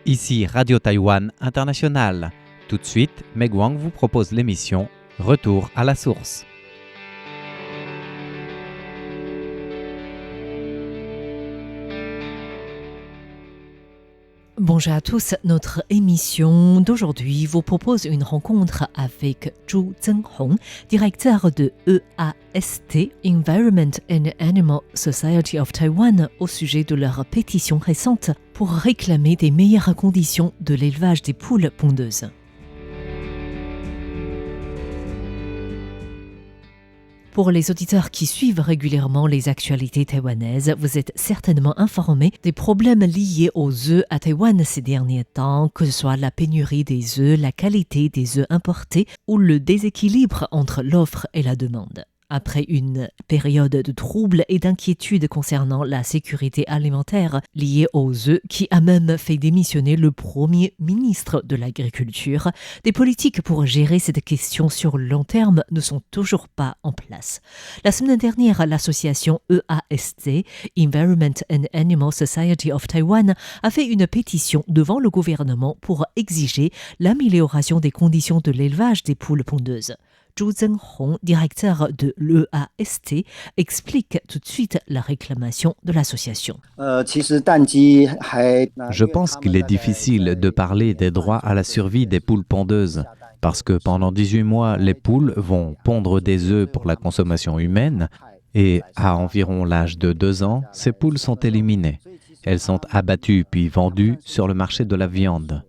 Ici Radio Taïwan International. Tout de suite, Meg Wang vous propose l'émission Retour à la source. Bonjour à tous, notre émission d'aujourd'hui vous propose une rencontre avec Zhu Zhenghong, directeur de EAST, Environment and Animal Society of Taiwan, au sujet de leur pétition récente pour réclamer des meilleures conditions de l'élevage des poules pondeuses. Pour les auditeurs qui suivent régulièrement les actualités taïwanaises, vous êtes certainement informés des problèmes liés aux œufs à Taïwan ces derniers temps, que ce soit la pénurie des œufs, la qualité des œufs importés ou le déséquilibre entre l'offre et la demande. Après une période de troubles et d'inquiétudes concernant la sécurité alimentaire liée aux œufs qui a même fait démissionner le premier ministre de l'Agriculture, des politiques pour gérer cette question sur le long terme ne sont toujours pas en place. La semaine dernière, l'association EAST, Environment and Animal Society of Taiwan, a fait une pétition devant le gouvernement pour exiger l'amélioration des conditions de l'élevage des poules pondeuses. Zhu Zhenghong, directeur de l'EAST, explique tout de suite la réclamation de l'association. Je pense qu'il est difficile de parler des droits à la survie des poules pondeuses, parce que pendant 18 mois, les poules vont pondre des œufs pour la consommation humaine, et à environ l'âge de 2 ans, ces poules sont éliminées. Elles sont abattues puis vendues sur le marché de la viande.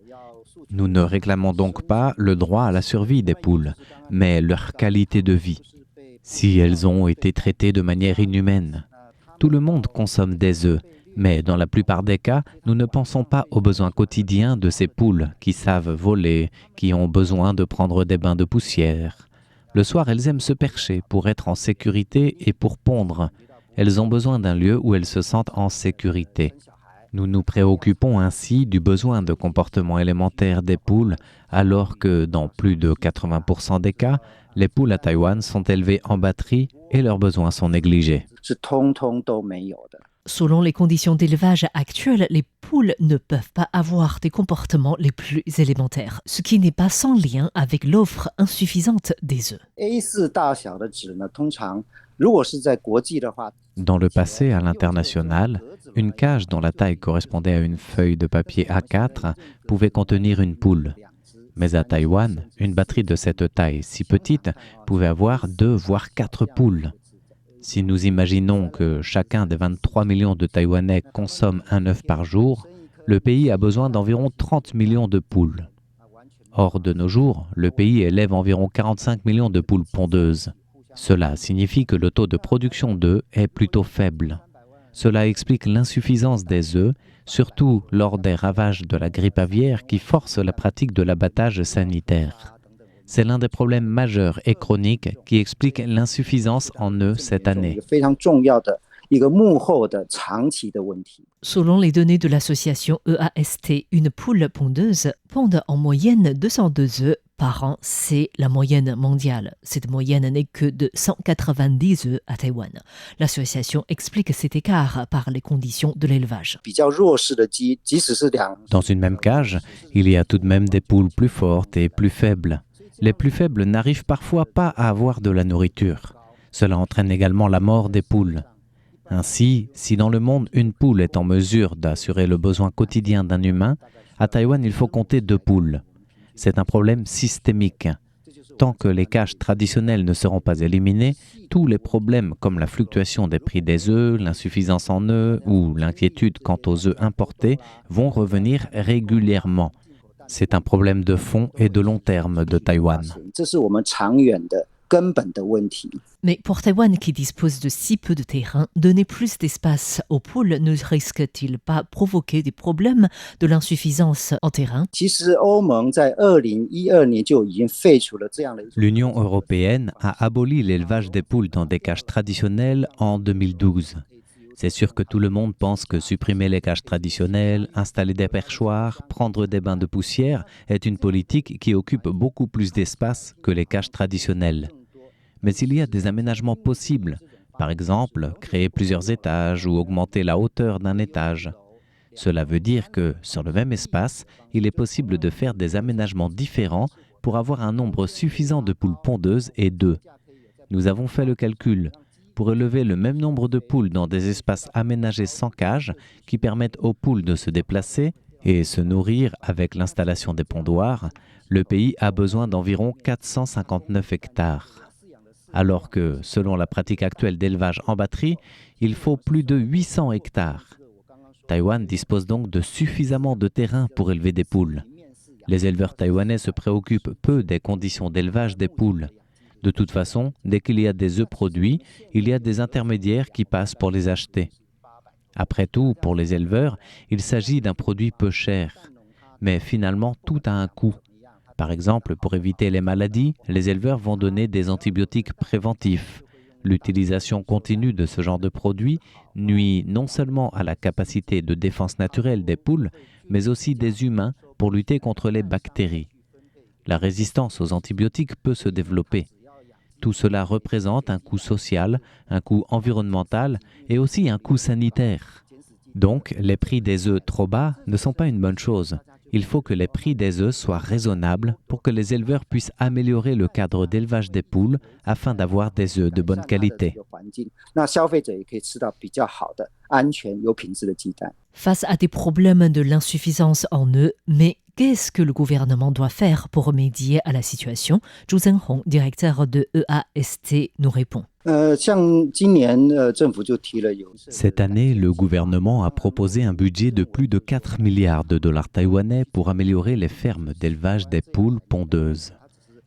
Nous ne réclamons donc pas le droit à la survie des poules, mais leur qualité de vie. Si elles ont été traitées de manière inhumaine, tout le monde consomme des œufs, mais dans la plupart des cas, nous ne pensons pas aux besoins quotidiens de ces poules qui savent voler, qui ont besoin de prendre des bains de poussière. Le soir, elles aiment se percher pour être en sécurité et pour pondre. Elles ont besoin d'un lieu où elles se sentent en sécurité. Nous nous préoccupons ainsi du besoin de comportement élémentaire des poules, alors que dans plus de 80% des cas, les poules à Taïwan sont élevées en batterie et leurs besoins sont négligés. Selon les conditions d'élevage actuelles, les poules ne peuvent pas avoir des comportements les plus élémentaires, ce qui n'est pas sans lien avec l'offre insuffisante des œufs. Dans le passé, à l'international, une cage dont la taille correspondait à une feuille de papier A4 pouvait contenir une poule. Mais à Taïwan, une batterie de cette taille si petite pouvait avoir 2 voire 4 poules. Si nous imaginons que chacun des 23 millions de Taïwanais consomme un œuf par jour, le pays a besoin d'environ 30 millions de poules. Or, de nos jours, le pays élève environ 45 millions de poules pondeuses. Cela signifie que le taux de production d'œufs est plutôt faible. Cela explique l'insuffisance des œufs, surtout lors des ravages de la grippe aviaire qui forcent la pratique de l'abattage sanitaire. C'est l'un des problèmes majeurs et chroniques qui explique l'insuffisance en œufs cette année. Selon les données de l'association EAST, une poule pondeuse pond en moyenne 202 œufs par an, c'est la moyenne mondiale. Cette moyenne n'est que de 190 œufs à Taïwan. L'association explique cet écart par les conditions de l'élevage. Dans une même cage, il y a tout de même des poules plus fortes et plus faibles. Les plus faibles n'arrivent parfois pas à avoir de la nourriture. Cela entraîne également la mort des poules. Ainsi, si dans le monde une poule est en mesure d'assurer le besoin quotidien d'un humain, à Taïwan il faut compter 2 poules. C'est un problème systémique. Tant que les cages traditionnelles ne seront pas éliminées, tous les problèmes comme la fluctuation des prix des œufs, l'insuffisance en œufs ou l'inquiétude quant aux œufs importés vont revenir régulièrement. C'est un problème de fond et de long terme de Taïwan. Mais pour Taïwan qui dispose de si peu de terrain, donner plus d'espace aux poules ne risque-t-il pas provoquer des problèmes de l'insuffisance en terrain? L'Union européenne a aboli l'élevage des poules dans des cages traditionnelles en 2012. C'est sûr que tout le monde pense que supprimer les cages traditionnelles, installer des perchoirs, prendre des bains de poussière est une politique qui occupe beaucoup plus d'espace que les cages traditionnelles. Mais il y a des aménagements possibles, par exemple créer plusieurs étages ou augmenter la hauteur d'un étage. Cela veut dire que, sur le même espace, il est possible de faire des aménagements différents pour avoir un nombre suffisant de poules pondeuses et d'œufs. Nous avons fait le calcul. Pour élever le même nombre de poules dans des espaces aménagés sans cage, qui permettent aux poules de se déplacer et se nourrir avec l'installation des pondoirs, le pays a besoin d'environ 459 hectares. Alors que, selon la pratique actuelle d'élevage en batterie, il faut plus de 800 hectares. Taïwan dispose donc de suffisamment de terrain pour élever des poules. Les éleveurs taïwanais se préoccupent peu des conditions d'élevage des poules. De toute façon, dès qu'il y a des œufs produits, il y a des intermédiaires qui passent pour les acheter. Après tout, pour les éleveurs, il s'agit d'un produit peu cher. Mais finalement, tout a un coût. Par exemple, pour éviter les maladies, les éleveurs vont donner des antibiotiques préventifs. L'utilisation continue de ce genre de produit nuit non seulement à la capacité de défense naturelle des poules, mais aussi des humains pour lutter contre les bactéries. La résistance aux antibiotiques peut se développer. Tout cela représente un coût social, un coût environnemental et aussi un coût sanitaire. Donc, les prix des œufs trop bas ne sont pas une bonne chose. Il faut que les prix des œufs soient raisonnables pour que les éleveurs puissent améliorer le cadre d'élevage des poules afin d'avoir des œufs de bonne qualité. Face à des problèmes de l'insuffisance en œufs, mais qu'est-ce que le gouvernement doit faire pour remédier à la situation? Zhu Zhenhong, directeur de EAST, nous répond. Cette année, le gouvernement a proposé un budget de plus de 4 milliards de dollars taïwanais pour améliorer les fermes d'élevage des poules pondeuses.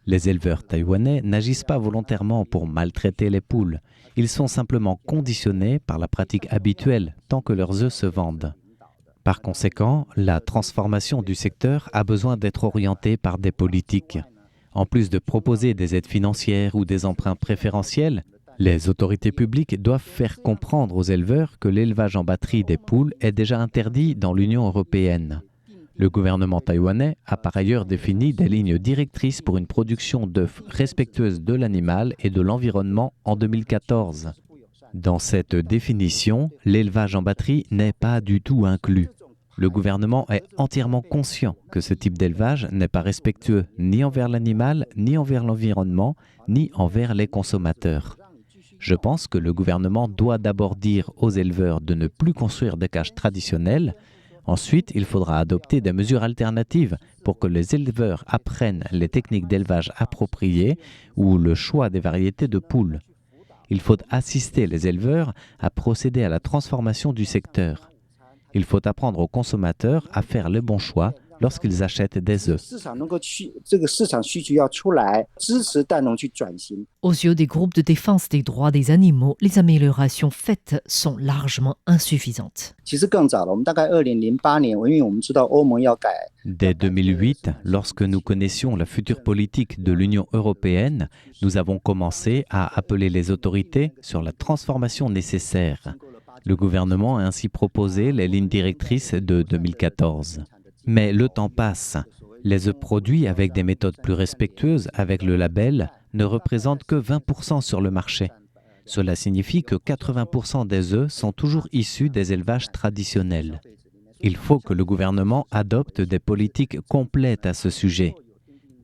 Les éleveurs taïwanais n'agissent pas volontairement pour maltraiter les poules. Ils sont simplement conditionnés par la pratique habituelle tant que leurs œufs se vendent. Par conséquent, la transformation du secteur a besoin d'être orientée par des politiques. En plus de proposer des aides financières ou des emprunts préférentiels, les autorités publiques doivent faire comprendre aux éleveurs que l'élevage en batterie des poules est déjà interdit dans l'Union européenne. Le gouvernement taïwanais a par ailleurs défini des lignes directrices pour une production d'œufs respectueuse de l'animal et de l'environnement en 2014. Dans cette définition, l'élevage en batterie n'est pas du tout inclus. Le gouvernement est entièrement conscient que ce type d'élevage n'est pas respectueux ni envers l'animal, ni envers l'environnement, ni envers les consommateurs. Je pense que le gouvernement doit d'abord dire aux éleveurs de ne plus construire des cages traditionnelles. Ensuite, il faudra adopter des mesures alternatives pour que les éleveurs apprennent les techniques d'élevage appropriées ou le choix des variétés de poules. Il faut assister les éleveurs à procéder à la transformation du secteur. Il faut apprendre aux consommateurs à faire le bon choix lorsqu'ils achètent des œufs. Aux yeux des groupes de défense des droits des animaux, les améliorations faites sont largement insuffisantes. Dès 2008, lorsque nous connaissions la future politique de l'Union européenne, nous avons commencé à appeler les autorités sur la transformation nécessaire. Le gouvernement a ainsi proposé les lignes directrices de 2014. Mais le temps passe. Les œufs produits avec des méthodes plus respectueuses avec le label ne représentent que 20% sur le marché. Cela signifie que 80% des œufs sont toujours issus des élevages traditionnels. Il faut que le gouvernement adopte des politiques complètes à ce sujet.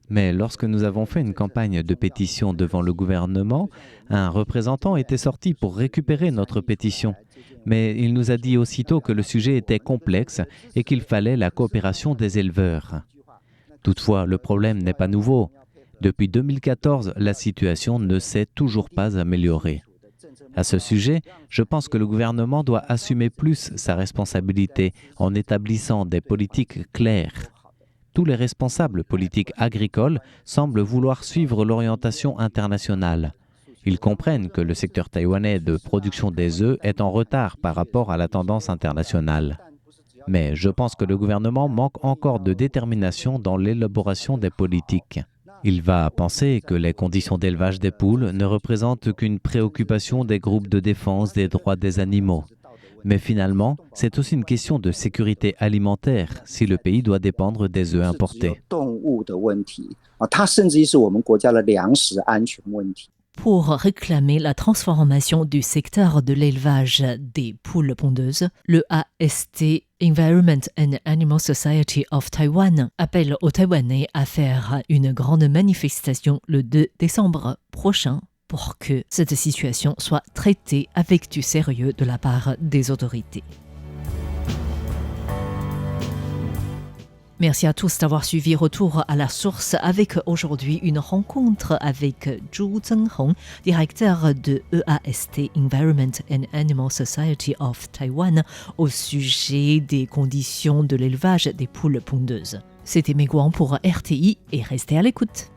Mais lorsque nous avons fait une campagne de pétition devant le gouvernement, un représentant était sorti pour récupérer notre pétition. Mais il nous a dit aussitôt que le sujet était complexe et qu'il fallait la coopération des éleveurs. Toutefois, le problème n'est pas nouveau. Depuis 2014, la situation ne s'est toujours pas améliorée. À ce sujet, je pense que le gouvernement doit assumer plus sa responsabilité en établissant des politiques claires. Tous les responsables politiques agricoles semblent vouloir suivre l'orientation internationale. Ils comprennent que le secteur taïwanais de production des œufs est en retard par rapport à la tendance internationale. Mais je pense que le gouvernement manque encore de détermination dans l'élaboration des politiques. Il va penser que les conditions d'élevage des poules ne représentent qu'une préoccupation des groupes de défense des droits des animaux. Mais finalement, c'est aussi une question de sécurité alimentaire si le pays doit dépendre des œufs importés. pour réclamer la transformation du secteur de l'élevage des poules pondeuses. Le AST Environment and Animal Society of Taiwan appelle aux Taïwanais à faire une grande manifestation le 2 décembre prochain pour que cette situation soit traitée avec du sérieux de la part des autorités. Merci à tous d'avoir suivi Retour à la source avec aujourd'hui une rencontre avec Zhu Zhenghong, directeur de EAST Environment and Animal Society of Taiwan, au sujet des conditions de l'élevage des poules pondeuses. C'était Meguan pour RTI et restez à l'écoute.